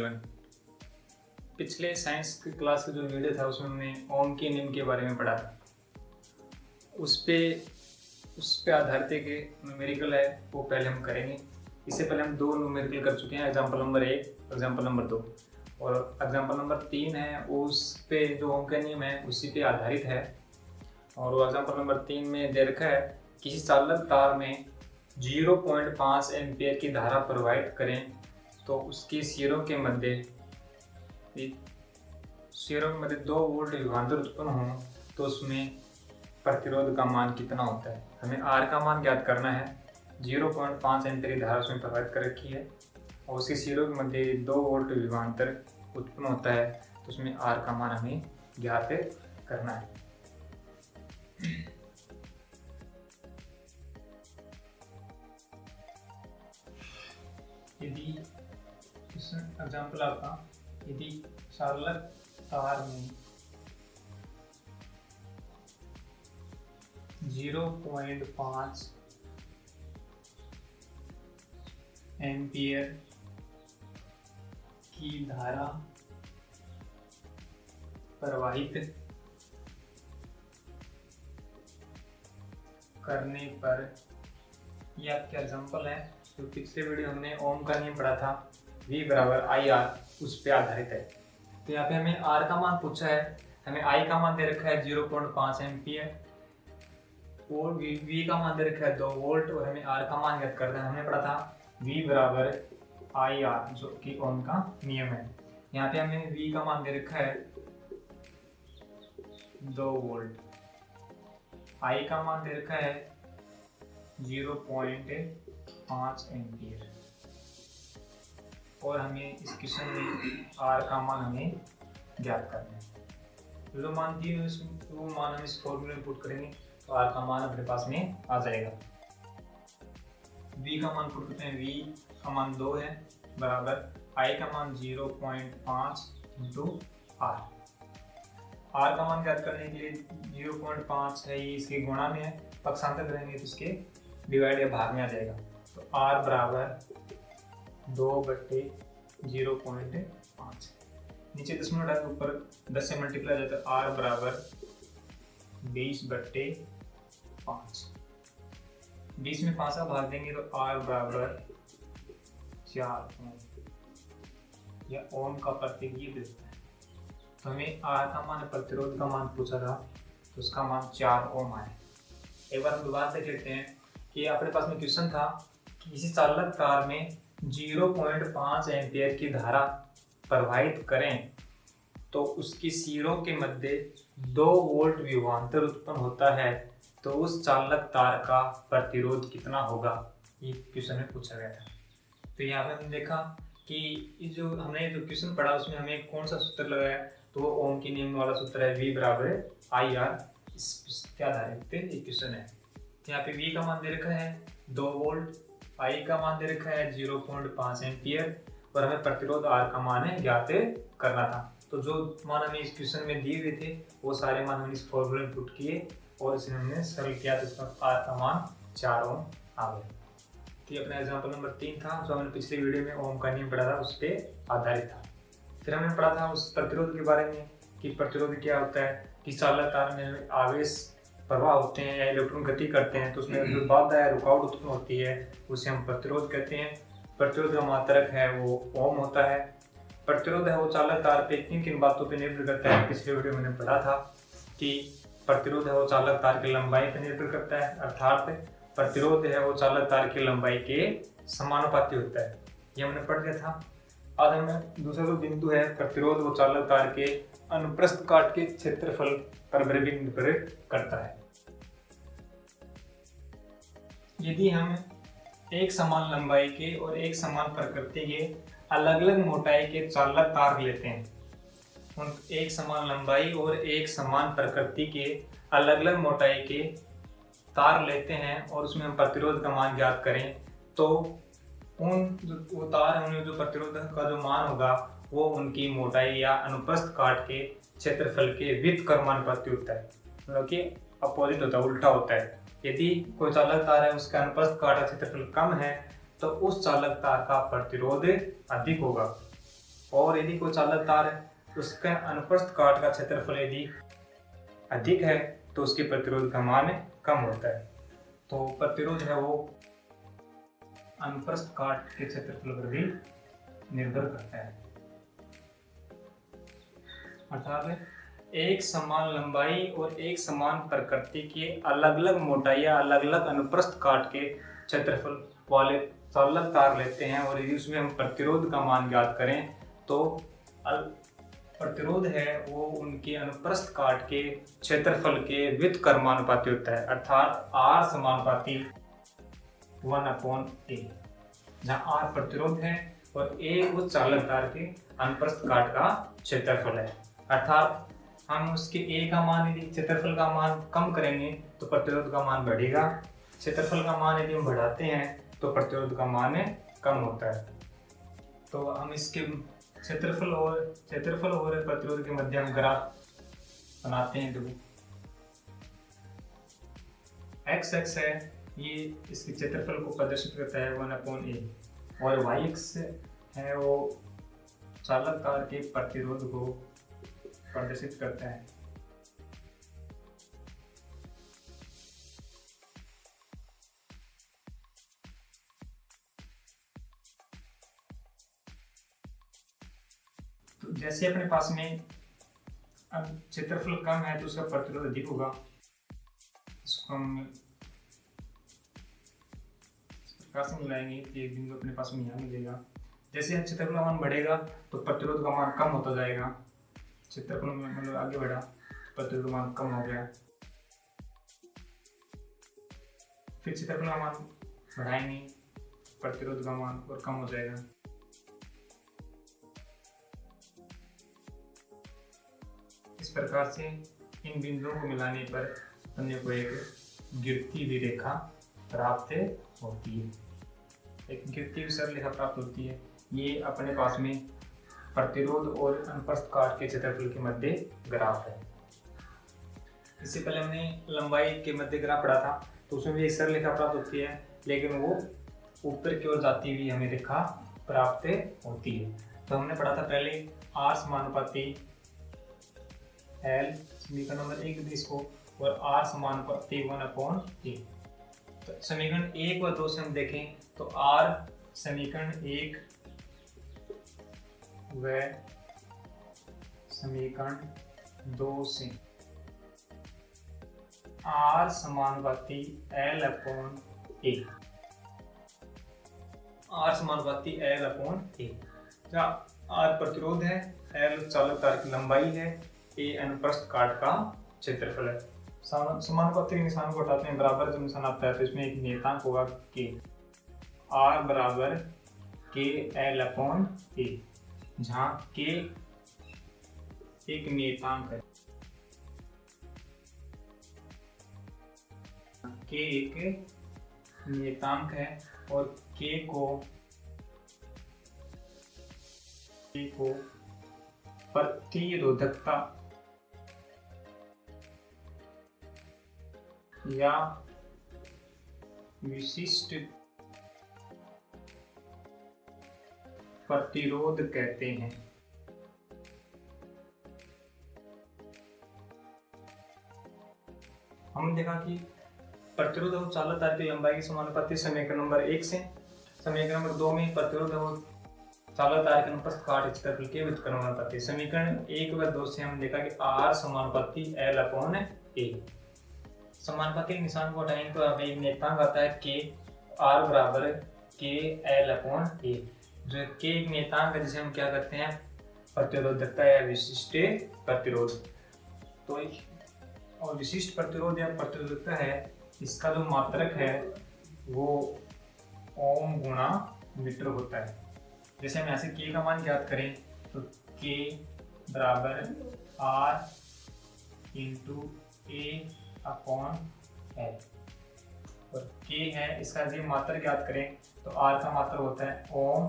Everyone. पिछले science की class का जो वीडियो था उसमें हमने ओम के नियम के बारे में पढ़ा था। उस पे आधारित एक न्यूमेरिकल है, वो पहले हम करेंगे। इससे पहले हम दो न्यूमेरिकल कर चुके हैं, एग्जाम्पल नंबर 1, एग्जाम्पल नंबर 2 और एग्जाम्पल नंबर 3 है उस पे जो ओम का नियम है उसी पे आधारित है। और वो एग्जाम्पल नंबर 3 में दे रखा है किसी चालक तार में 0.5 एम्पियर की धारा प्रवाहित करें तो उसके सिरों के मध्य 2 वोल्ट विभवांतर उत्पन्न हो तो उसमें प्रतिरोध का मान कितना होता है। हमें आर का मान ज्ञात करना है। 0.5 एम्पियर की धारा उसमें प्रवाहित कर रखी है और उसके सिरों के मध्य 2 वोल्ट विभवांतर उत्पन्न होता है, तो उसमें आर का मान हमें ज्ञात करना है। यदि एग्जाम्पल आपका, यदि चालक तार में 0.5 एम्पियर की धारा प्रवाहित करने पर, यह आपका एग्जाम्पल है जो पिछले वीडियो हमने ओम का नियम पढ़ा था, V बराबर आई आर, उस पर आधारित है। तो यहाँ पे हमें R का मान पूछा है, हमें I का मान दे रखा है 0.5 एम्पियर और V का मान दे रखा है 2 वोल्ट और हमें R का मान ज्ञात करना है। हमने पढ़ा था V बराबर आई आर, जो कि ओम का नियम है। यहाँ पे हमें V का मान दे रखा है 2 वोल्ट, I का मान दे रखा है 0.5 एम्पियर और हमें इस क्वेश्चन में R का मान हमें ज्ञात करना है। जो मान दिए वो मान हम इस फॉर्मूले में पुट करेंगे तो R का मान अपने पास में आ जाएगा। V का मान पुट करते हैं, V का मान 2 है बराबर I का मान 0.5 इंटू R। R का मान ज्ञात करने के लिए 0.5 है, ये इसके गुणा में है, पक्षांतर करेंगे तो इसके डिवाइड या भाग में आ जाएगा। तो R बराबर 2/0.5, नीचे दशमलव डाल के ऊपर 10 से मल्टीप्लाई जाता है, R बराबर 20/5। 20 में 5 का भाग देंगे तो R बराबर 4 ओम, या ओम का प्रतीक ये देता है। तो हमें R का मान, प्रतिरोध का मान पूछा था, तो उसका मान 4 ओम आए। एक बार हम दोबारा देख लेते हैं कि अपने पास में क्वेश्चन था कि किसी चालक तार में 0.5 एम्पियर की धारा प्रवाहित करें तो उसकी सिरों के मध्य 2 वोल्ट विभवांतर उत्पन्न होता है, तो उस चालक तार का प्रतिरोध कितना होगा, ये क्वेश्चन में पूछा गया था। तो यहाँ पे हमने देखा कि जो हमने जो क्वेश्चन पढ़ा उसमें हमें कौन सा सूत्र लगाया, तो वो ओम के नियम वाला सूत्र है, V बराबर आई आर, इसके आधारित पे एक क्वेश्चन है। यहाँ पे V का मान दे रखा है 2 वोल्ट, I का मान दे रखा है 0.5 एम्पियर और हमें प्रतिरोध R का मान है ज्ञात करना था। तो जो मान हमें इस क्वेश्चन में दिए हुए थे वो सारे मान हमने इस फॉर्मूले में पुट किए और इसे हमने सरल किया, तो इसका R का मान 4 ओम आ गया। तो ये अपना एग्जाम्पल नंबर 3 था जो हमने पिछले वीडियो में ओम का नियम पढ़ा था, उस पर आधारित था। फिर हमने पढ़ा था उस प्रतिरोध के बारे में कि प्रतिरोध क्या होता है, कि चालक तार में आवेश प्रवाह होते हैं या इलेक्ट्रॉन गति करते हैं तो उसमें जो बाधा है, रुकावट उत्पन्न होती है, उसे हम प्रतिरोध कहते हैं। प्रतिरोध का मात्रक है वो ओम होता है। प्रतिरोध है वो चालक तार पे किन किन बातों पे निर्भर करता है, पिछले वीडियो में मैंने पढ़ा था कि प्रतिरोध है वो चालक तार की लंबाई पर निर्भर करता है, अर्थात प्रतिरोध है वो चालक तार की लंबाई के समानुपाती होता है, ये हमने पढ़ लिया था। आज हमें दूसरा जो बिंदु है, प्रतिरोध वो चालक तार के अनुप्रस्थ काट के क्षेत्रफल पर भी निर्भर करता है। यदि हम एक समान लंबाई के और एक समान प्रकृति के अलग अलग मोटाई के चालक तार लेते हैं, उन एक समान लंबाई और एक समान प्रकृति के अलग अलग मोटाई के तार लेते हैं और उसमें हम प्रतिरोध का मान ज्ञात करें, तो उन जो वो तार है उनमें जो प्रतिरोध का जो मान होगा वो उनकी मोटाई या अनुप्रस्थ काट के क्षेत्रफल के व्युत्क्रमानुपाती होता है, मतलब कि अपोजिट होता है, उल्टा होता है। यदि कोई चालक तार है उसका अनुप्रस्थ काट का क्षेत्रफल कम है तो उस चालक तार का प्रतिरोध अधिक होगा। और यदि कोई चालक तार है उसका अनुप्रस्थ काट का क्षेत्रफल यदि अधिक है तो उसके प्रतिरोध का मान कम होता है। तो प्रतिरोध है वो अनुप्रस्थ काट के क्षेत्रफल पर भी निर्भर करता है। अर्थात एक समान लंबाई और एक समान प्रकृति के अलग अलग मोटाई या अलग अलग अनुप्रस्थ काट के क्षेत्रफल वाले चालक तार लेते हैं और यदि उसमें हम प्रतिरोध का मान ज्ञात करें तो प्रतिरोध है वो उनके अनुप्रस्थ काट के क्षेत्रफल के व्युत्क्रमानुपाती होता है, अर्थात R समानुपाती 1/A, जहाँ R प्रतिरोध है और A उस चालक तार के अनुप्रस्थ काट का क्षेत्रफल है। अर्थात हम उसके A का मान यदि क्षेत्रफल का मान कम करेंगे तो प्रतिरोध का मान बढ़ेगा, क्षेत्रफल का मान यदि हम बढ़ाते हैं तो प्रतिरोध का मान कम होता है। तो हम इसके क्षेत्रफल और प्रतिरोध के मध्य हम ग्राफ बनाते हैं। देखो x एक्स है ये इसके क्षेत्रफल को प्रदर्शित करता है 1/A और y एक्स है वो चालक तार के प्रतिरोध को प्रदर्शित करता है। तो जैसे अपने पास में अब क्षेत्रफल कम है तो उसका प्रतिरोध अधिक होगा। इसको हम इस प्रकार से मिलाएंगे कि एक बिंदु अपने पास में यहाँ मिलेगा। जैसे हम क्षेत्रफल का मान बढ़ेगा तो प्रतिरोध का मान कम होता जाएगा। क्षेत्रफल में मतलब आगे बढ़ा प्रतिरोध का मान कम हो गया, फिर क्षेत्रफल का मान बढ़ाएंगे प्रतिरोध का मान और कम हो जाएगा। इस प्रकार से इन बिंदुओं को मिलाने पर अपने को एक गिरती हुई रेखा प्राप्त होती है। एक गिरती हुई सरल रेखा प्राप्त होती है। ये अपने पास में प्रतिरोध और अनुप्रस्थ काट के क्षेत्रफल के मध्य ग्राफ है। इससे पहले हमने लंबाई के मध्य ग्राफ पढ़ा था तो उसमें भी एक सरल रेखा प्राप्त होती है, लेकिन वो ऊपर की ओर जाती हुई हमें रेखा प्राप्त होती है। तो हमने पढ़ा था पहले R समानुपाती L समीकरण नंबर 1 इसको और R समानुपाती 1/A। तो समीकरण 1 व 2 से हम देखें तो R समीकरण 1 व समीकरण 2 से R समानुपाती L/A, R समानुपाती L/A, जहाँ R प्रतिरोध है, L चालक तार की लंबाई है, A अनुप्रस्थ काट का क्षेत्रफल है। समानुपाती के निशान को हटाते हैं, बराबर जब निशान आता है तो इसमें एक नियतांक होगा K, R बराबर KL/A, जहाँ K एक नियतांक है, K एक नियतांक है और K को प्रतिरोधकता या विशिष्ट प्रतिरोध कहते हैं। हमने देखा कि प्रतिरोध और चालक तार की लंबाई के समानुपाती समीकरण नंबर 1 से। समीकरण नंबर 2 में प्रतिरोध और चालक तार के अनुप्रस्थ काट क्षेत्रफल के व्युत्क्रमानुपाती। समीकरण 1 व 2 से हम देखा कि R समानुपाती L/A। समानुपाती निशान को हटाएंगे तो हमें एक नियतांक आता है K, R बराबर KL/A, जो K एक नियतांक है जिसे हम क्या करते हैं प्रतिरोधकता या विशिष्ट प्रतिरोध। तो और विशिष्ट प्रतिरोध या प्रतिरोधकता है, इसका जो मात्रक है वो ओम गुणा मीटर होता है। जैसे हम यहाँ से K का मान ज्ञात करें तो K बराबर R इंटू A/L, और K है इसका यदि मात्रक ज्ञात करें तो R का मात्रक होता है ओम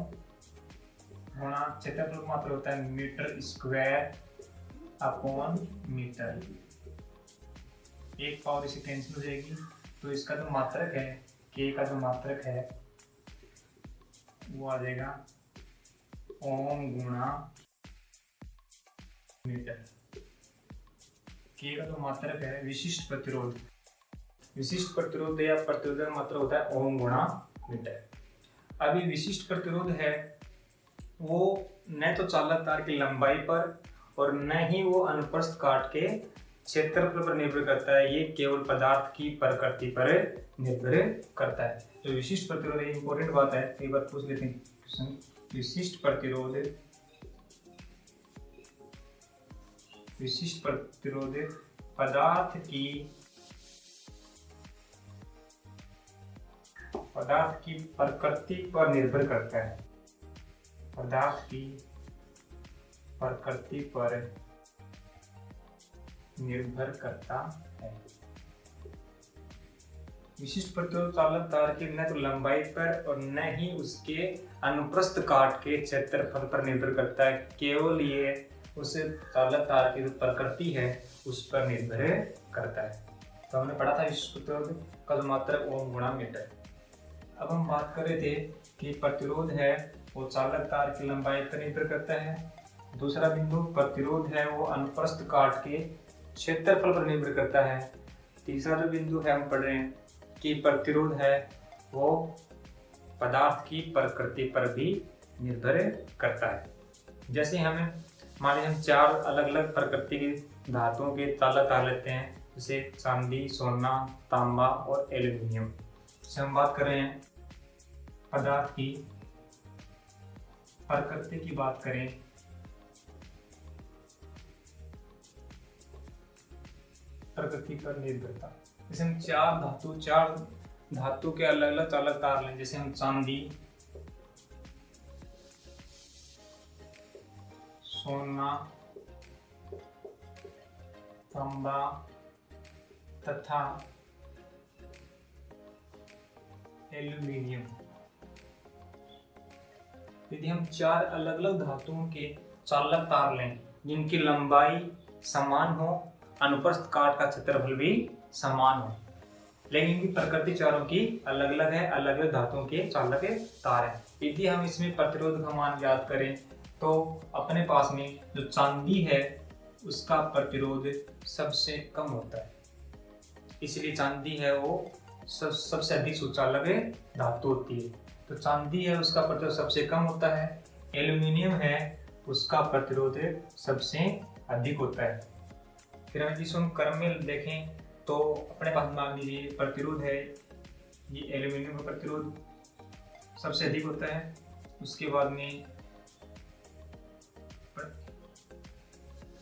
गुणा क्षेत्रफल का मात्रक होता है मीटर स्क्वायर अपॉन मीटर। एक पावर इसे कैंसिल हो जाएगी तो इसका जो मात्रक है K का जो मात्रक है वो आ जाएगा ओम गुणा मीटर। के का जो मात्रक है विशिष्ट प्रतिरोध, विशिष्ट प्रतिरोध या प्रतिरोध का मात्रक होता है ओम गुणा मीटर। अभी विशिष्ट प्रतिरोध है वो न तो चालक तार की लंबाई पर और न ही वो अनुप्रस्थ काट के क्षेत्रफल पर निर्भर करता है, ये केवल पदार्थ की प्रकृति पर निर्भर करता है। तो विशिष्ट प्रतिरोध एक इंपॉर्टेंट बात है, एक बार पूछ लेते हैं। विशिष्ट प्रतिरोध, विशिष्ट प्रतिरोध पदार्थ की प्रकृति पर निर्भर करता है, पदार्थ की प्रकृति पर निर्भर करता है। विशिष्ट प्रतिरोध चालक तार की न तो लंबाई पर और न ही उसके अनुप्रस्थ काट के क्षेत्रफल पर निर्भर करता है, केवल ये उस चालक तार की जो प्रकृति है उस पर निर्भर करता है। तो हमने पढ़ा था विशिष्ट प्रतिरोध का जो मात्रक ओम गुणा मीटर। अब हम बात कर रहे थे कि प्रतिरोध है वो चालक तार की लंबाई पर निर्भर करता है। दूसरा बिंदु प्रतिरोध है वो अनुप्रस्थ काट के क्षेत्रफल पर निर्भर करता है। तीसरा जो बिंदु है हम पढ़ रहे हैं कि प्रतिरोध है वो पदार्थ की प्रकृति पर भी निर्भर करता है। जैसे हमें मान लीजिए हम 4 अलग अलग प्रकृति की धातुओं के चालक तार लेते हैं, जैसे चांदी, सोना, तांबा और एल्यूमिनियम। जैसे हम बात कर रहे हैं पदार्थ की प्रकृति की बात करें प्रकृति पर निर्भरता, जैसे हम 4 धातु के अलग अलग चालक तार लें, जैसे हम चांदी, सोना, तांबा तथा एल्यूमिनियम। यदि हम 4 अलग अलग धातुओं के चालक तार लें जिनकी लंबाई समान हो, अनुप्रस्थ काट का क्षेत्रफल भी समान हो, लेकिन इनकी प्रकृति चारों की अलग अलग है, अलग अलग धातुओं के चालक तार हैं। यदि हम इसमें प्रतिरोध का मान याद करें तो अपने पास में जो चांदी है उसका प्रतिरोध सबसे कम होता है, इसलिए चांदी है वो सबसे अधिक सुचालक धातु होती है, तो चांदी है उसका प्रतिरोध सबसे कम होता है। एल्यूमिनियम है उसका प्रतिरोध सबसे अधिक होता है। फिर हम जिस क्रम में देखें तो अपने पास मान लीजिए प्रतिरोध है, ये एल्यूमिनियम का प्रतिरोध सबसे अधिक होता है, उसके बाद में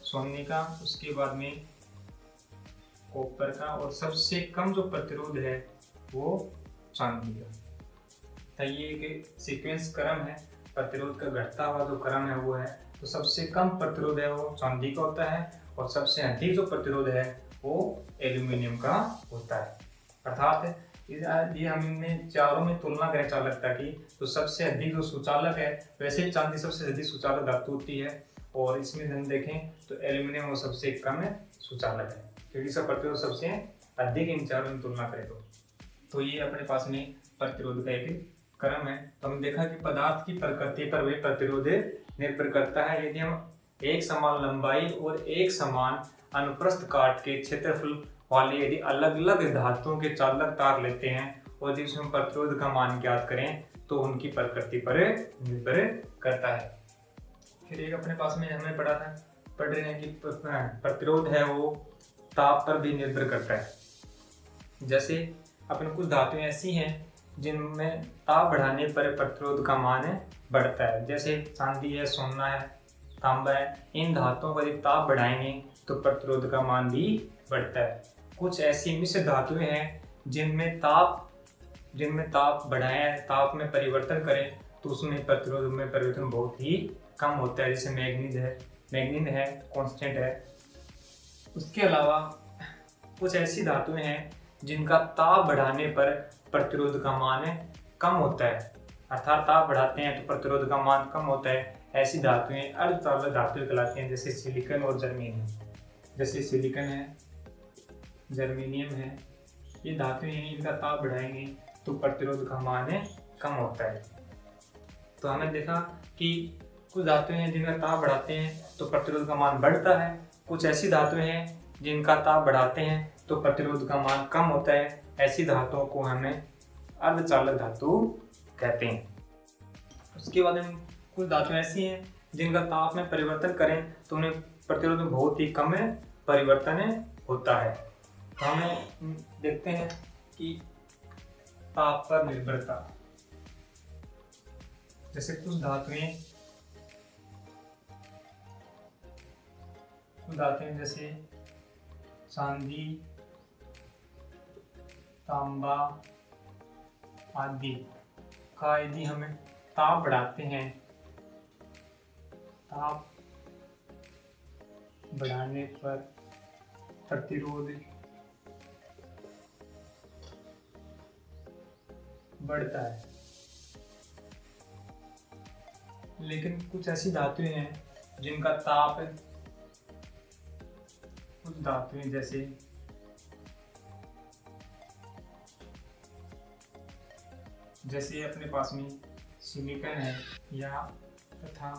सोने का, उसके बाद में कॉपर का, और सबसे कम जो प्रतिरोध है वो चांदी का। तो ये एक सीक्वेंस क्रम है, प्रतिरोध का घटता हुआ जो क्रम है वो है। तो सबसे कम प्रतिरोध है वो चांदी का होता है और सबसे अधिक जो प्रतिरोध है वो एल्यूमिनियम का होता है। अर्थात ये हम इनमें चारों में तुलना करें चालकता की, तो सबसे अधिक जो सुचालक है, वैसे भी चांदी सबसे अधिक सुचालक धातु होती है, और इसमें हम देखें तो एल्यूमिनियम वो सबसे कम सुचालक है, क्योंकि इसका प्रतिरोध सबसे अधिक इन चारों में तुलना करें तो ये अपने पास में प्रतिरोध का एक क्रम है। तो हमने देखा कि पदार्थ की प्रकृति पर भी प्रतिरोध निर्भर करता है। यदि हम एक समान लंबाई और एक समान अनुप्रस्थ काट के क्षेत्रफल वाले यदि अलग अलग धातुओं के चालक तार लेते हैं और यदि उसमें प्रतिरोध का मान ज्ञात करें तो उनकी प्रकृति पर निर्भर करता है। फिर एक अपने पास में हमने पढ़ रहे हैं कि प्रतिरोध है वो ताप पर भी निर्भर करता है। जैसे अपने कुछ धातुएं ऐसी हैं जिनमें ताप बढ़ाने पर प्रतिरोध का मान बढ़ता है, जैसे चांदी है, सोना है, तांबा है। इन धातुओं को यदि ताप बढ़ाएंगे तो प्रतिरोध का मान भी बढ़ता है। कुछ ऐसी मिश्र धातुएं हैं जिनमें ताप बढ़ाएं, ताप में परिवर्तन करें तो उसमें प्रतिरोध में परिवर्तन बहुत ही कम होता है, जैसे मैग्नीज है, कांस्टेंट है। उसके अलावा कुछ ऐसी धातुएं हैं जिनका ताप बढ़ाने पर प्रतिरोध का मान कम होता है, अर्थात ताप बढ़ाते हैं तो प्रतिरोध का मान कम होता है। ऐसी धातुएं अर्धचालक धातुएं कहलाती हैं, जैसे सिलिकॉन और जर्मेनियम। जैसे सिलिकॉन है, जर्मेनियम है, ये धातुएं हैं, इनका ताप बढ़ाएंगे तो प्रतिरोध का मान कम होता है। तो हमने देखा कि कुछ धातुएं हैं जिनका ताप बढ़ाते हैं तो प्रतिरोध का मान बढ़ता है, कुछ ऐसी धातुएं हैं जिनका ताप बढ़ाते हैं तो प्रतिरोध का मान कम होता है। ऐसी धातुओं को हमें अर्धचालक धातु कहते हैं। उसके बाद हम कुछ धातुएं ऐसी हैं जिनका ताप में परिवर्तन करें तो उन्हें प्रतिरोध में बहुत ही कम परिवर्तन होता है। तो हमें देखते हैं कि ताप पर निर्भरता, जैसे कुछ धातुएं जैसे चांदी, तांबा आदि का यदि हमें ताप बढ़ाते हैं, ताप बढ़ाने पर प्रतिरोध बढ़ता है। लेकिन कुछ ऐसी धातुएं हैं जिनका ताप, कुछ धातुएं जैसे अपने पास में सिलिकॉन है या तथा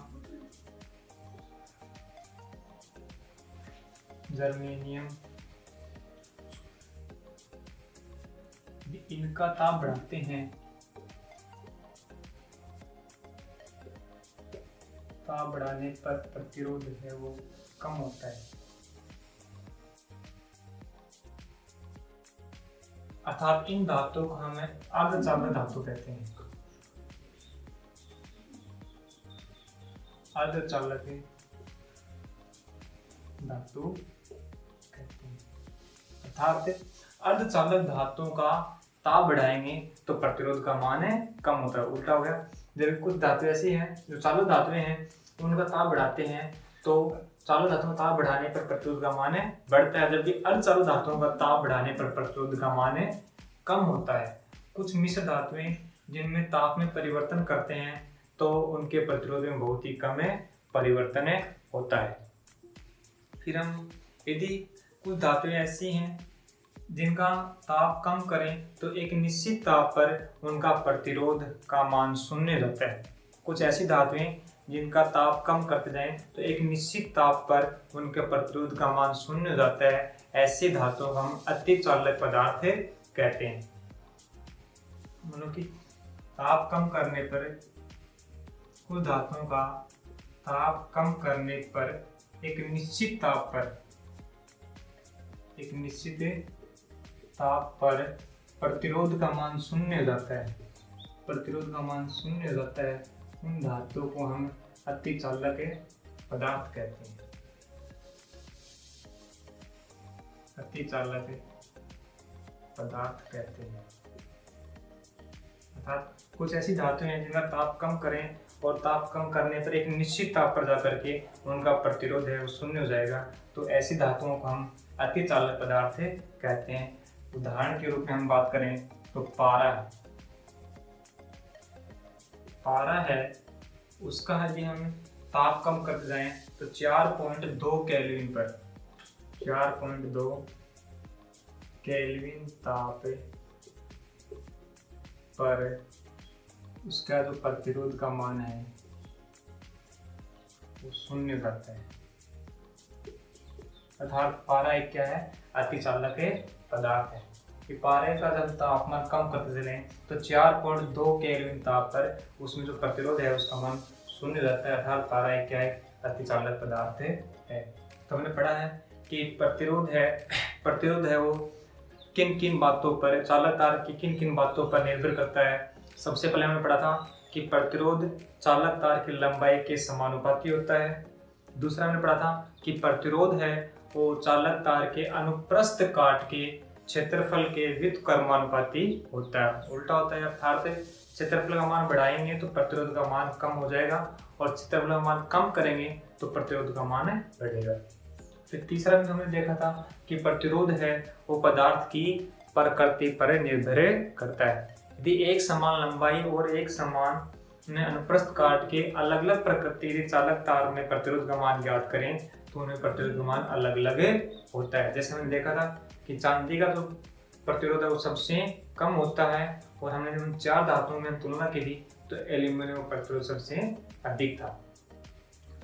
जर्मेनियम, इनका ताप बढ़ाते हैं, ताप बढ़ाने पर प्रतिरोध है वो कम होता है। अर्थात इन धातुओं को हमें अर्धचालक धातु कहते हैं। अर्धचालक धातु कहते हैं। अर्थात अर्धचालक धातुओं का ताप बढ़ाएंगे तो प्रतिरोध का मान कम होता है। उल्टा हो गया। जब कुछ धातु ऐसी हैं जो चालक धातुएं हैं, उनका ताप बढ़ाते हैं तो चालक धातुओं का ताप बढ़ाने पर प्रतिरोध का मान बढ़ता है, जबकि अर्धचालक धातुओं का ताप बढ़ाने पर प्रतिरोध का मान कम होता है। कुछ मिश्र धातुएं जिनमें ताप में परिवर्तन करते हैं तो उनके प्रतिरोध में बहुत ही कम परिवर्तन होता है। फिर हम यदि कुछ धातुएं ऐसी हैं जिनका ताप कम करें तो एक निश्चित ताप पर उनका प्रतिरोध का मान शून्य रहता है। कुछ ऐसी धातुएं जिनका ताप कम करते जाएं तो एक निश्चित ताप पर उनके प्रतिरोध का मान शून्य हो जाता है। ऐसी धातुओं को हम अतिचालक पदार्थ कहते हैं। मतलब कि ताप कम करने पर, कुछ धातुओं का ताप कम करने पर एक निश्चित ताप पर प्रतिरोध का मान शून्य हो जाता है। प्रतिरोध का मान शून्य हो जाता है। उन धातुओं को हम अतिचालक पदार्थ कहते हैं। अतिचालक पदार्थ कहते हैं। अर्थात कुछ ऐसी धातुएं हैं जिनका ताप कम करें और ताप कम करने पर एक निश्चित ताप पर जाकर के उनका प्रतिरोध है वो शून्य हो जाएगा, तो ऐसी धातुओं को हम अतिचालक पदार्थ कहते हैं। उदाहरण के रूप में हम बात करें तो पारा है, उसका यदि हम ताप कम करते जाएं तो 4.2 केल्विन ताप पर उसका जो प्रतिरोध का मान है वो शून्य करता है। अर्थात पारा एक क्या है? अतिचालक पदार्थ है। कि पारे का जब तापमान कम करते चले तो 4.2 केल्विन ताप पर उसमें जो प्रतिरोध है उसका मान शून्य रहता है। अर्थात पारा एक क्या है? अतिचालक पदार्थ है। तो हमने पढ़ा है कि प्रतिरोध है वो किन किन बातों पर, चालक तार की किन किन बातों पर निर्भर करता है। सबसे पहले हमने पढ़ा था कि प्रतिरोध चालक तार की लंबाई के समानुपाती होता है। दूसरा हमने पढ़ा था कि प्रतिरोध है वो चालक तार के अनुप्रस्थ काट के क्षेत्रफल के व्युत्क्रमानुपाती होता है। उल्टा होता है। अर्थात क्षेत्रफल का मान बढ़ाएंगे तो प्रतिरोध का मान कम हो जाएगा और क्षेत्रफल का मान कम करेंगे तो प्रतिरोध का मान बढ़ेगा। फिर तीसरा भी हमने देखा था कि प्रतिरोध है वो पदार्थ की प्रकृति पर निर्भर करता है। यदि एक समान लंबाई और एक समान अनुप्रस्थ काट के अलग अलग प्रकृति यदि चालक तार में प्रतिरोध का मान ज्ञात करें तो उन्हें प्रतिरोध का मान अलग अलग होता है। जैसे हमने देखा था कि चांदी का जो प्रतिरोध है वो सबसे कम होता है और हमने जब 4 धातुओं में तुलना की थी तो एल्यूमिनियम का प्रतिरोध सबसे अधिक था।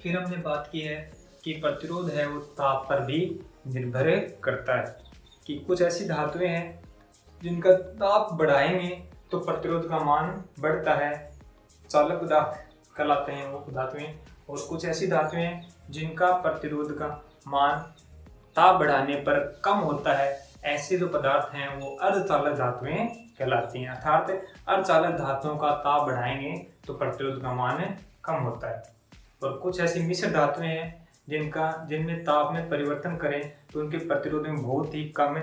फिर हमने बात की है कि प्रतिरोध है वो ताप पर भी निर्भर करता है, कि कुछ ऐसी धातुएं हैं जिनका ताप बढ़ाएंगे तो प्रतिरोध का मान बढ़ता है, चालक पदार्थ कहलाते हैं वो धातुएं। और कुछ ऐसी धातुएं हैं जिनका प्रतिरोध का मान ताप बढ़ाने पर कम होता है, ऐसे जो पदार्थ हैं वो अर्धचालक धातुएं कहलाती हैं। अर्थात अर्धचालक धातुओं का ताप बढ़ाएंगे तो प्रतिरोध का मान कम होता है। और कुछ ऐसी मिश्र धातुएं हैं जिनमें ताप में परिवर्तन करें तो उनके प्रतिरोध में बहुत ही कम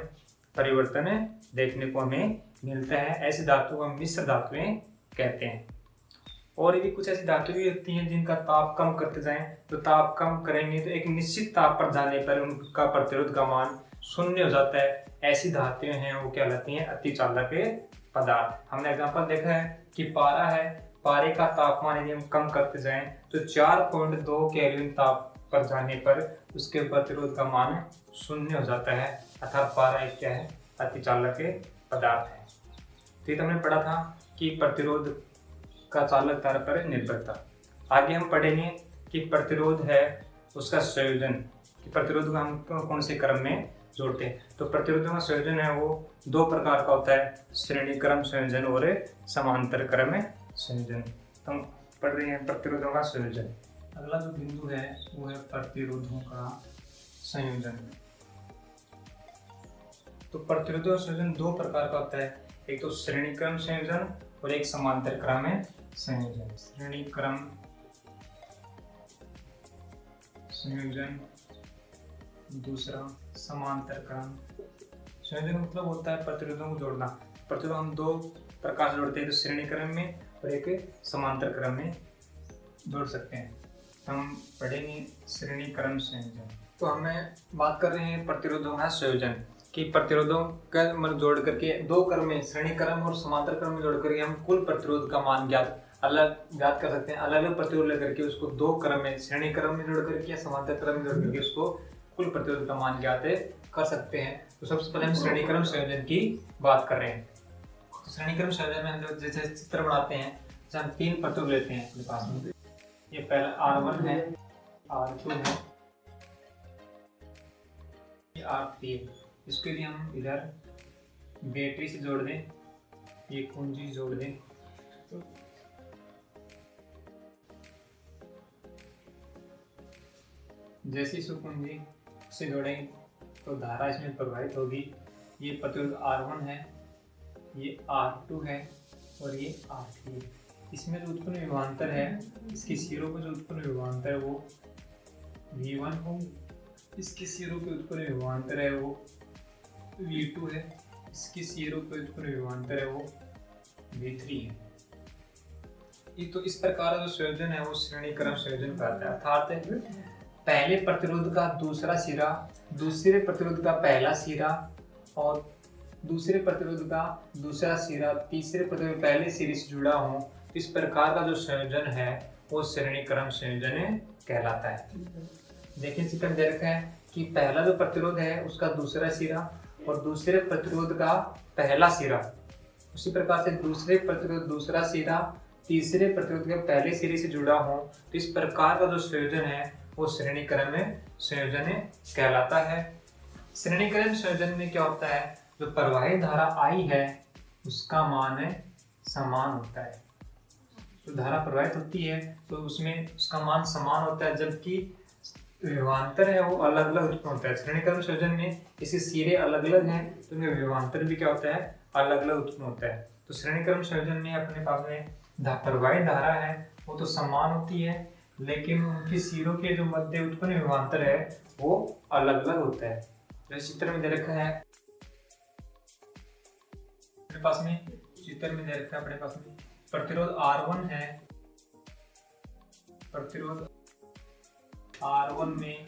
परिवर्तन देखने को हमें मिलता है, ऐसी धातुओं को मिश्र धातुएं कहते हैं। और भी कुछ ऐसी धातुएं भी होती हैं जिनका ताप कम करते जाएं, तो ताप कम करेंगे तो एक निश्चित ताप पर जाने पर उनका प्रतिरोध का मान शून्य हो जाता है, ऐसी धातुएं हैं वो कहलाती हैं अतिचालक पदार्थ। हमने एग्जांपल देखा है कि पारा है, पारे का तापमान यदि हम कम करते जाएं तो 4.2 केल्विन ताप पर जाने पर उसके प्रतिरोध का मान शून्य हो जाता है, अर्थात पारा एक क्या है, अतिचालक पदार्थ है। तो हमने पढ़ा था कि प्रतिरोध का चालक तार पर निर्भरता। आगे हम पढ़ेंगे कि प्रतिरोध है उसका संयोजन, कि प्रतिरोध को हम कौन से क्रम में जोड़ते हैं। तो प्रतिरोधों का संयोजन है वो दो प्रकार का होता है, श्रेणी क्रम संयोजन और समांतर क्रम संयोजन। तो हम पढ़ रहे हैं प्रतिरोधों का संयोजन। अगला जो बिंदु है वो है प्रतिरोधों का संयोजन। तो प्रतिरोधों का संयोजन दो प्रकार का होता है, एक तो श्रेणी क्रम संयोजन और एक समांतर क्रम संयोजन। श्रेणी क्रम संयोजन, दूसरा समांतर क्रम संयोजन। मतलब होता है प्रतिरोधों को जोड़ना। प्रतिरोध हम दो प्रकार से जोड़ते हैं, तो श्रेणी क्रम में और एक समांतर क्रम में जोड़ सकते हैं। हम पढ़ेंगे श्रेणी क्रम संयोजन। तो हमें बात कर रहे हैं प्रतिरोधों का संयोजन, कि प्रतिरोधों का मतलब जोड़ करके दो क्रम में, श्रेणी क्रम और समांतर क्रम में जोड़ करके हम कुल प्रतिरोध का मान ज्ञात कर सकते हैं। अलग अलग प्रतिरोध लेकर के उसको दो क्रम में, श्रेणी क्रम में जोड़ करके या समांतर क्रम में जोड़ करके उसको कुल प्रतिरोध का मान ज्ञात कर सकते हैं। तो सबसे पहले हम श्रेणी क्रम संयोजन की बात कर रहे हैं। तो श्रेणी क्रम संयोजन में हम जैसे चित्र बनाते हैं, जैसे हम तीन प्रतिरोध लेते हैं अपने पास में। ये पहला R1 है, R2 है, ये R3 है। इसके लिए हम इधर बैटरी से जोड़ दें, ये कुंजी जोड़ दें। तो जैसे इस कुंजी से जोड़ेंगे तो धारा इसमें प्रवाहित होगी। ये प्रतिरोध R1 है, ये R2 है और ये R3 है। इसमें जो उत्पन्न विभवांतर है, इसके सिरों पर जो उत्पन्न विभवांतर है वो V1 हो, इसके सिरों पे उत्पन्न विभवांतर है वो V2 है, इसके सिरों पे उत्पन्न विभवांतर है वो V3 है। ये तो इस प्रकार का जो संयोजन है वो श्रेणी क्रम संयोजन कहलाता है। अर्थात पहले प्रतिरोध का दूसरा सिरा, दूसरे प्रतिरोध का पहला सिरा और दूसरे प्रतिरोध का दूसरा सिरा तीसरे प्रतिरोध पहले सिरे से जुड़ा हो, इस प्रकार का जो संयोजन है वो श्रेणी क्रम संयोजन कहलाता है। देखिए चित्र में दे रखा है कि पहला जो प्रतिरोध है उसका दूसरा सिरा और दूसरे प्रतिरोध का पहला सिरा, उसी प्रकार से दूसरे प्रतिरोध दूसरा सिरा तीसरे प्रतिरोध के पहले सिरे से जुड़ा हो, तो इस प्रकार का जो संयोजन है वो श्रेणी क्रम संयोजन कहलाता है। श्रेणी क्रम संयोजन में क्या होता है, जो प्रवाहित धारा I है उसका मान समान होता है। जो धारा प्रवाहित होती है तो उसमें उसका मान समान होता है, जबकि विभवांतर है वो अलग अलग उत्पन्न होता है। श्रेणी क्रम संयोजन में इसके सिरे अलग अलग हैं तो उनमें विभवांतर भी क्या होता है, अलग अलग उत्पन्न होता है। तो श्रेणी क्रम संयोजन में अपने पास में प्रवाहित धारा है वो तो समान होती है, लेकिन उनके सिरों के जो मध्य उत्पन्न विभवांतर है वो अलग अलग होता है। जैसे चित्र में दे रखा है अपने पास में, चित्र में दे रखा है अपने पास में प्रतिरोध R1 है, प्रतिरोध R1 में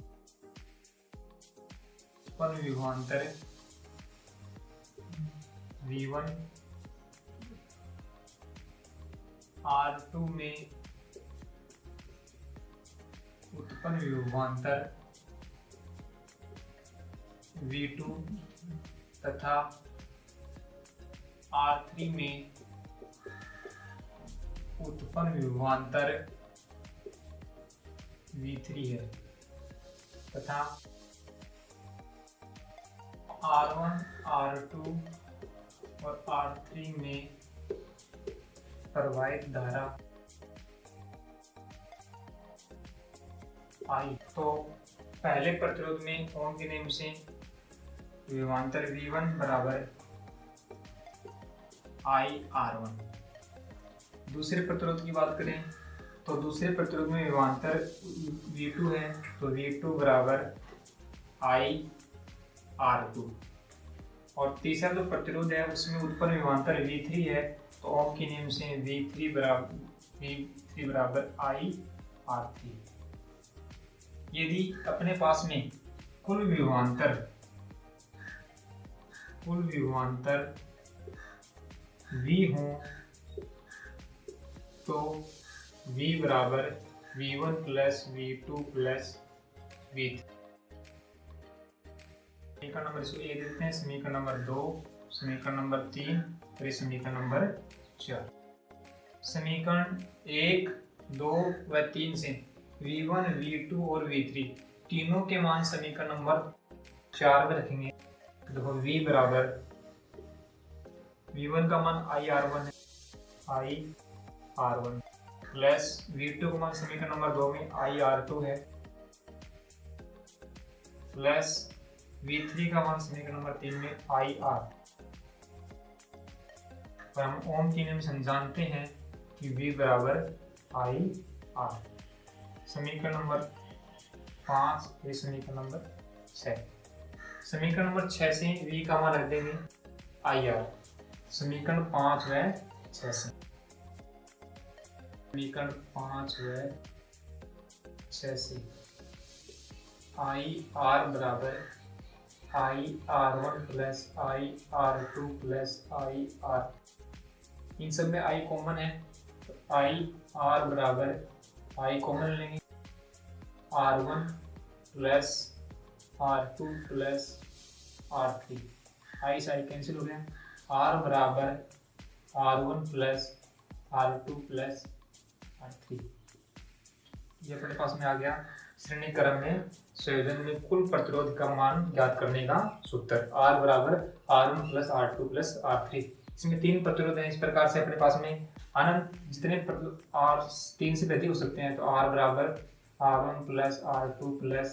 उत्पन्न विभवांतर V1, R2 में उत्पन्न विभवांतर V2 तथा R3 में उत्पन्न विभवांतर V3 है तथा R1, R2 और R3 में प्रवाहित धारा I। तो पहले प्रतिरोध में ओम के नियम से विभवांतर V1 बराबर IR1। दूसरे प्रतिरोध की बात करें तो दूसरे प्रतिरोध में विभवांतर V2 है, तो V2 बराबर IR2। और तीसरा जो प्रतिरोध है उसमें उत्पन्न विभवांतर V3 है, तो ओम के नियम से V3 बराबर IR3। यदि अपने पास में कुल विभवांतर V हो तो V बराबर V1 plus V2 plus V3। समीकरण नंबर इसको ए देते हैं, समीकरण नंबर 2, समीकरण नंबर 3 और समीकरण नंबर 4। समीकरण 1, 2 व 3 से V1, V2 और V3 तीनों के मान समीकरण नंबर 4 में रखेंगे। देखो V बराबर V1 का मान IR1 है, IR1 प्लस V2 का मान समीकरण नंबर 2 में IR2 है, प्लस V3 का मान समीकरण नंबर 3 में IR। और हम ओम के नियम से जानते हैं कि V बराबर IR। समीकरण नंबर 5 ये समीकरण नंबर 6। समीकरण नंबर 6 से V का मान रख देंगे IR। समीकरण 5 व 6 से समीकरण 5 व 6 से IR बराबर IR1 plus IR2 plus IR। इन सब में I कॉमन है, तो IR बराबर I कॉमन लेंगे R1 plus R2 plus R3। I से I कैंसिल हो गया। R बराबर R1 plus R2 plus R3। ये अपने पास में आ गया श्रेणी क्रम में संयोजन में कुल प्रतिरोध का मान ज्ञात करने का सूत्र। R बराबर R1 plus R2 plus R3। इसमें 3 प्रतिरोध हैं। इस प्रकार से अपने पास में अनंत जितने R 3 से अधिक हो सकते हैं, तो R बराबर R1 plus R2 plus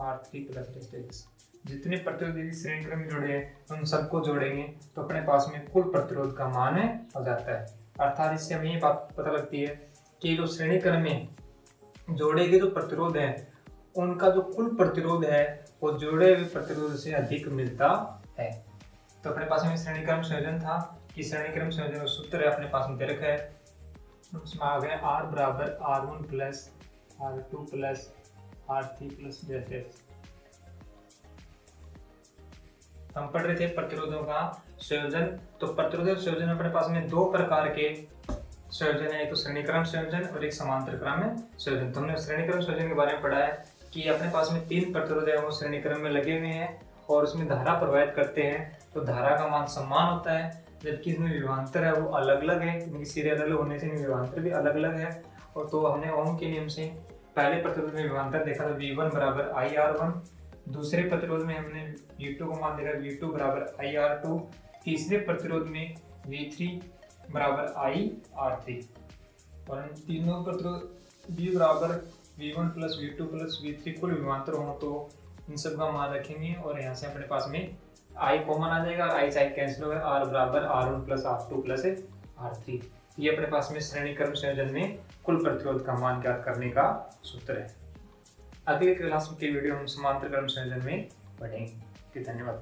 R3 plus जितने प्रतिरोध यदि श्रेणी क्रम में जोड़े हैं उन सबको जोड़ेंगे तो अपने पास में कुल प्रतिरोध का मान हो जाता है। अर्थात इससे हमें ये बात पता लगती है कि जो श्रेणी क्रम में जोड़े गए जो प्रतिरोध है उनका जो कुल प्रतिरोध है वो जोड़े हुए प्रतिरोध से अधिक मिलता है। तो अपने पास में श्रेणी क्रम संयोजन था कि श्रेणी क्रम संयोजन सूत्र अपने पास में दे रखा है। उसमें आ गया R बराबर R1 plus R2 plus R3 plus जैसे हम पढ़ रहे थे प्रतिरोधों का संयोजन। तो प्रतिरोध संयोजन अपने पास में 2 प्रकार के संयोजन है, एक तो श्रेणी क्रम संयोजन और एक समांतर क्रम संयोजन। तो हमने श्रेणी क्रम संयोजन के बारे में पढ़ा है कि अपने पास में 3 प्रतिरोध है वो श्रेणी क्रम में लगे हुए हैं और उसमें धारा प्रवाहित करते हैं, तो धारा का मान समान होता है, जबकि इसमें विभवांतर है वो अलग अलग है, क्योंकि सिरे अलग अलग होने से विभवांतर भी अलग अलग है। और तो हमने ओम के नियम से पहले प्रतिरोध में विभवांतर देखा था V1 बराबर IR1, दूसरे प्रतिरोध में हमने V2 को मान देखा V2 बराबर IR2, तीसरे प्रतिरोध में V3 बराबर IR3। और इन तीनों प्रतिरोध V बराबर V1 plus V2 plus V3 कुल विभवांतर हो तो इन सब का मान रखेंगे और यहाँ से अपने पास में I कॉमन आ जाएगा, I से I कैंसिल होगा, R बराबर R1 plus R2 plus R3। ये अपने पास में श्रेणी क्रम संयोजन में कुल प्रतिरोध का मान ज्ञात करने का सूत्र है। अगले क्लास के वीडियो हम समांतर क्रम संयोजन में पढ़ेंगे। धन्यवाद।